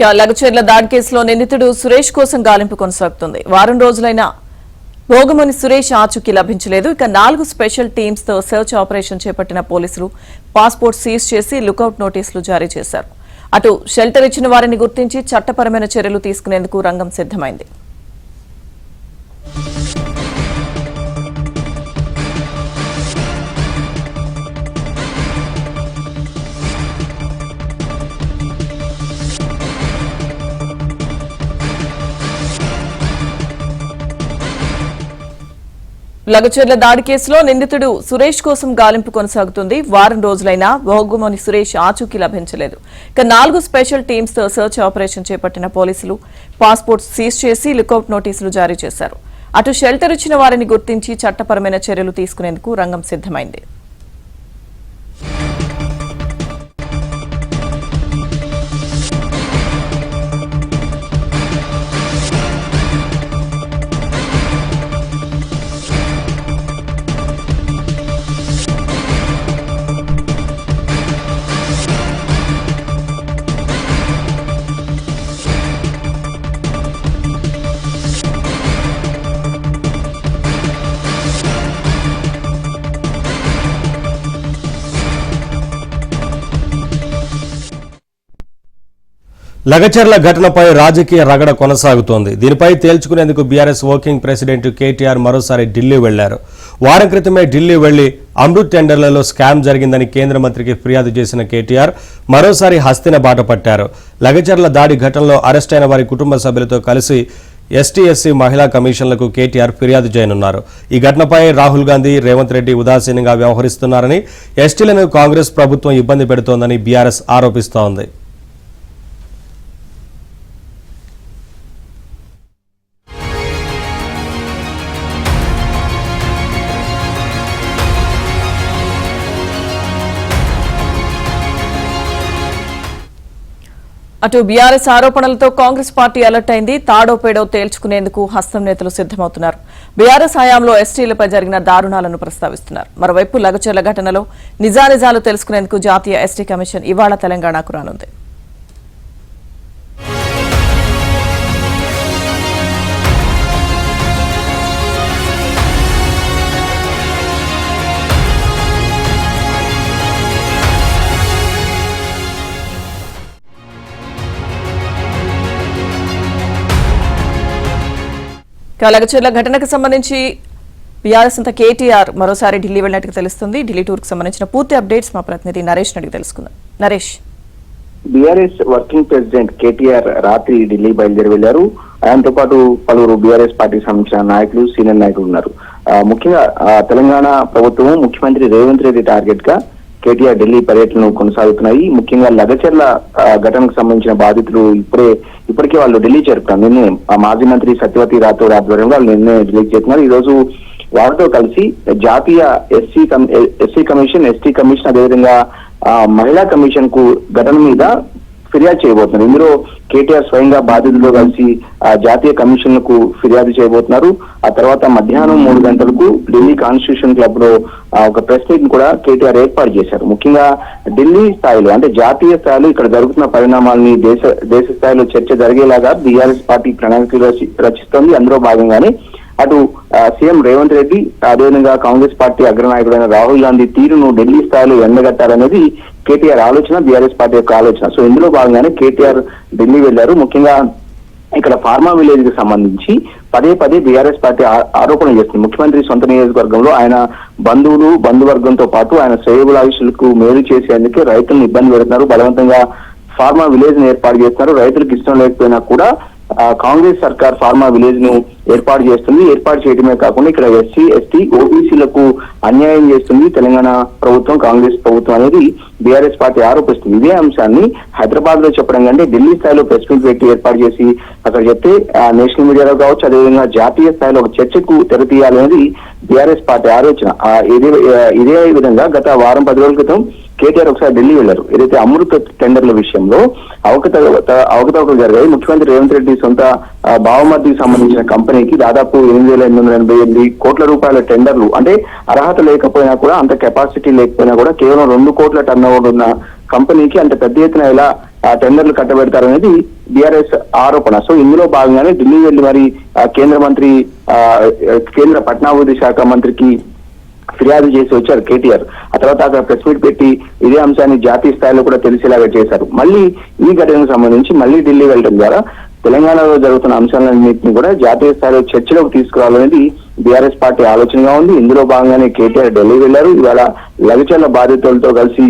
లగచర్ల దాడి కేసులో నిందితుడు సురేష్ కోసం గాలింపు కొనసాగుతుంది. వారం రోజులైన భోగమని సురేష్ ఆచూకీ లభించలేదు. ఇక 4 స్పెషల్ టీమ్స్ తో సెర్చ్ ఆపరేషన్ చేపట్టిన పోలీసులు పాస్పోర్ట్ సీజ్ చేసి లుకౌట్ నోటీసులు జారీ చేశారు. అటు షెల్టర్ ఇచ్చిన వారిని గుర్తించి చట్టపరమైన చర్యలు తీసుకునేందుకు రంగం సిద్ధమైంది. లగచర్ల దాడి కేసులో నిందితుడు సురేష్ కోసం గాలింపు కొనసాగుతుంది. వారం రోజులైనా భోగుమని సురేష్ ఆచూకీ లభించలేదు. ఇక 4 స్పెషల్ టీమ్స్ తో సెర్చ్ ఆపరేషన్ చేపట్టిన పోలీసులు పాస్పోర్ట్ సీజ్ చేసి లుకౌట్ నోటీసులు జారీ చేశారు. అటు షెల్టర్ ఇచ్చిన వారిని గుర్తించి చట్టపరమైన చర్యలు తీసుకునేందుకు రంగం సిద్ధమైంది. లగచర్ల ఘటనపై రాజకీయ రగడ కొనసాగుతోంది. దీనిపై తేల్చుకునేందుకు బీఆర్ఎస్ వర్కింగ్ ప్రెసిడెంట్ కేటీఆర్ మరోసారి ఢిల్లీ వెళ్లారు. వారం క్రితమే ఢిల్లీ వెళ్లి అమృత్ టెండర్లలో స్కామ్ జరిగిందని కేంద్ర మంత్రికి ఫిర్యాదు చేసిన కేటీఆర్ మరోసారి హస్తిన బాట పట్టారు. లగచర్ల దాడి ఘటనలో అరెస్టైన వారి కుటుంబ సభ్యులతో కలిసి ఎస్టీ మహిళా కమిషన్లకు కేటీఆర్ ఫిర్యాదు చేయనున్నారు. ఈ ఘటనపై రాహుల్ గాంధీ, రేవంత్ రెడ్డి ఉదాసీనంగా వ్యవహరిస్తున్నారని, ఎస్టీలను కాంగ్రెస్ ప్రభుత్వం ఇబ్బంది పెడుతోందని బీఆర్ఎస్ ఆరోపిస్తోంది. అటు బీఆర్ఎస్ ఆరోపణలతో కాంగ్రెస్ పార్టీ అలర్ట్ అయింది. తాడో పేడో తేల్చుకునేందుకు హస్తం నేతలు సిద్దమవుతున్నారు. బీఆర్ఎస్ హయాంలో ఎస్టీలపై జరిగిన దారుణాలను ప్రస్తావిస్తున్నారు. మరోవైపు లగచర్ల ఘటనలో నిజానిజాలు తెలుసుకునేందుకు జాతీయ ఎస్టీ కమిషన్ ఇవాళ తెలంగాణకు రానుంది. లగచర్ల ఘటనకు సంబంధించి బీఆర్ఎస్ అంతా కేటీఆర్ మరోసారి ఢిల్లీ వెళ్ళినట్టు తెలుస్తుంది. ఢిల్లీ టూర్ కు సంబంధించిన పూర్తి అప్డేట్స్ మా ప్రతినిధి నరేష్ అడిగి తెలుసుకుందాం. Naresh, BRS working president KTR రాత్రి ఢిల్లీ బయలుదేరి వెళ్లారు. ఆయనతో పాటు పలువురు బీఆర్ఎస్ పార్టీకి సంబంధించిన నాయకులు, సీనియర్ నాయకులు ఉన్నారు. ముఖ్యంగా తెలంగాణ ప్రభుత్వం ముఖ్యమంత్రి రేవంత్ రెడ్డి టార్గెట్ గా కేటీఆర్ ఢిల్లీ పర్యటనలు కొనసాగుతున్నాయి. ముఖ్యంగా లగచర్ల ఘటనకు సంబంధించిన బాధితులు ఇప్పటికే వాళ్ళు ఢిల్లీ చేరుకున్నారు. నిన్నే మాజీ మంత్రి సత్యవతి రాథోడ్ ఆధ్వర్యంలో వాళ్ళు నిన్నే ఢిల్లీకి చేరుకున్నారు. ఈ రోజు వారితో కలిసి జాతీయ ఎస్సీ కమిషన్, ఎస్టీ కమిషన్, అదేవిధంగా మహిళా కమిషన్ కు ఘటన మీద ఫిర్యాదు చేయబోతున్నారు. ఇందులో కేటీఆర్ స్వయంగా బాధితులతో కలిసి జాతీయ కమిషన్ కు ఫిర్యాదు చేయబోతున్నారు. ఆ తర్వాత మధ్యాహ్నం 3 గంటలకు ఢిల్లీ కాన్స్టిట్యూషన్ క్లబ్ లో ఒక ప్రెస్ మీట్ ని కూడా కేటీఆర్ ఏర్పాటు చేశారు. ముఖ్యంగా ఢిల్లీ స్థాయిలో అంటే జాతీయ స్థాయిలో ఇక్కడ జరుగుతున్న పరిణామాలని దేశ స్థాయిలో చర్చ జరిగేలాగా బీఆర్ఎస్ పార్టీ ప్రణాళికలు రచిస్తోంది. అందులో భాగంగానే అటు సీఎం రేవంత్ రెడ్డి, అదేవిధంగా కాంగ్రెస్ పార్టీ అగ్రనాయకుడైన రాహుల్ గాంధీ తీరును ఢిల్లీ స్థాయిలో ఎండగట్టాలనేది కేటీఆర్ ఆలోచన, బీఆర్ఎస్ పార్టీ యొక్క ఆలోచన. సో ఇందులో భాగంగానే కేటీఆర్ ఢిల్లీ వెళ్లారు. ముఖ్యంగా ఇక్కడ ఫార్మా విలేజ్ కి సంబంధించి పదే బీఆర్ఎస్ పార్టీ ఆరోపణలు చేస్తుంది. ముఖ్యమంత్రి సొంత నియోజకవర్గంలో ఆయన బంధువర్గంతో పాటు ఆయన శ్రేయోభిలాషులకు మేలు చేసేందుకే రైతులను ఇబ్బంది పెడుతున్నారు. బలవంతంగా ఫార్మా విలేజ్ ని ఏర్పాటు చేస్తున్నారు. రైతులకు ఇష్టం లేకపోయినా కూడా కాంగ్రెస్ సర్కార్ ఫార్మా విలేజ్ ను ఏర్పాటు చేస్తుంది. ఏర్పాటు చేయడమే కాకుండా ఇక్కడ ఎస్సీ, ఎస్టీ, ఓబీసీలకు అన్యాయం చేస్తుంది తెలంగాణ ప్రభుత్వం, కాంగ్రెస్ ప్రభుత్వం అనేది బీఆర్ఎస్ పార్టీ ఆరోపిస్తుంది. ఇదే అంశాన్ని హైదరాబాద్ లో చెప్పడం కంటే ఢిల్లీ స్థాయిలో ప్రెస్ మీట్ పెట్టి ఏర్పాటు చేసి అక్కడ చెప్తే నేషనల్ మీడియాలో కావచ్చు, అదేవిధంగా జాతీయ స్థాయిలో ఒక చర్చకు తెరతీయాలనేది బీఆర్ఎస్ పార్టీ ఆలోచన. ఇదే విధంగా గత వారం 10 రోజుల క్రితం కేటీఆర్ ఒకసారి ఢిల్లీ వెళ్లారు. ఏదైతే అమృత్ టెండర్ల విషయంలో అవకతవకలు జరిగాయి. ముఖ్యమంత్రి రేవంత్ రెడ్డి సొంత బావమర్దికి సంబంధించిన కంపెనీకి దాదాపు 8,888 కోట్ల రూపాయల టెండర్లు, అంటే అర్హత లేకపోయినా కూడా, అంత కెపాసిటీ లేకపోయినా కూడా, కేవలం 2 కోట్ల టర్న్ ఓవర్ ఉన్న కంపెనీకి అంత పెద్ద ఎత్తున ఎలా టెండర్లు కట్టబెడతారనేది బీఆర్ఎస్ ఆరోపణ. సో ఇందులో భాగంగానే ఢిల్లీ వెళ్లి మరి కేంద్ర మంత్రి కేంద్ర పట్టణాభివృద్ధి శాఖ మంత్రికి ఫిర్యాదు చేసి వచ్చారు కేటీఆర్. ఆ తర్వాత అక్కడ ప్రెస్ మీట్ పెట్టి ఇదే అంశాన్ని జాతీయ స్థాయిలో కూడా తెలిసేలాగా చేశారు. మళ్ళీ ఈ ఘటనకు సంబంధించి మళ్ళీ ఢిల్లీ వెళ్ళడం ద్వారా తెలంగాణలో జరుగుతున్న అంశాలన్నింటినీ కూడా జాతీయ స్థాయిలో చర్చలోకి తీసుకురావాలనేది బీఆర్ఎస్ పార్టీ ఆలోచనగా ఉంది. ఇందులో భాగంగానే కేటీఆర్ ఢిల్లీ వెళ్లారు. ఇవాళ లఘుచర్ల బాధితులతో కలిసి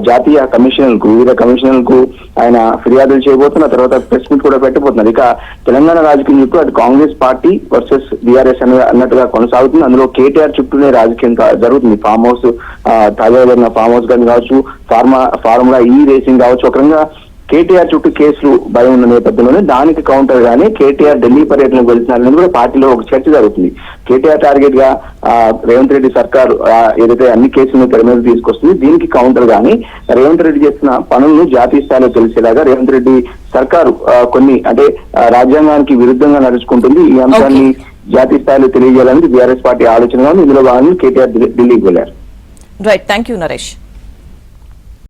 జాతీయ కమిషనర్లకు వివిధ కమిషనర్లకు ఆయన ఫిర్యాదులు చేయబోతున్న తర్వాత ప్రెస్ మీట్ కూడా పెట్టబోతున్నారు. ఇక తెలంగాణ రాజకీయం చుట్టూ అటు కాంగ్రెస్ పార్టీ వర్సెస్ బీఆర్ఎస్ అన్నట్టుగా కొనసాగుతుంది. అందులో కేటీఆర్ చుట్టూనే రాజకీయం జరుగుతుంది. ఫామ్ హౌస్ తాజాగా జరిగిన ఫామ్ హౌస్ కానీ కావచ్చు, ఫార్ములా ఈ రేసింగ్ కావచ్చు, ఒక రకంగా కేటీఆర్ చుట్టూ కేసులు భయం ఉన్న నేపథ్యంలోనే దానికి కౌంటర్ గానే కేటీఆర్ ఢిల్లీ పర్యటనకు వెళ్తున్నారనేది కూడా పార్టీలో ఒక చర్చ జరుగుతుంది. కేటీఆర్ టార్గెట్ గా రేవంత్ రెడ్డి సర్కార్ ఏదైతే అన్ని కేసులను తెర మీద తీసుకొస్తుంది, దీనికి కౌంటర్ గాని రేవంత్ రెడ్డి చేస్తున్న పనులను జాతీయ స్థాయిలో తెలిసేలాగా రేవంత్ రెడ్డి సర్కారు కొన్ని అంటే రాజ్యాంగానికి విరుద్ధంగా నడుచుకుంటుంది, ఈ అంశాన్ని జాతీయ స్థాయిలో తెలియజేయాలని బీఆర్ఎస్ పార్టీ ఆలోచనగా ఉంది. ఇందులో భాగంగా కేటీఆర్ ఢిల్లీకి వెళ్లారు. Right, thank you Naresh.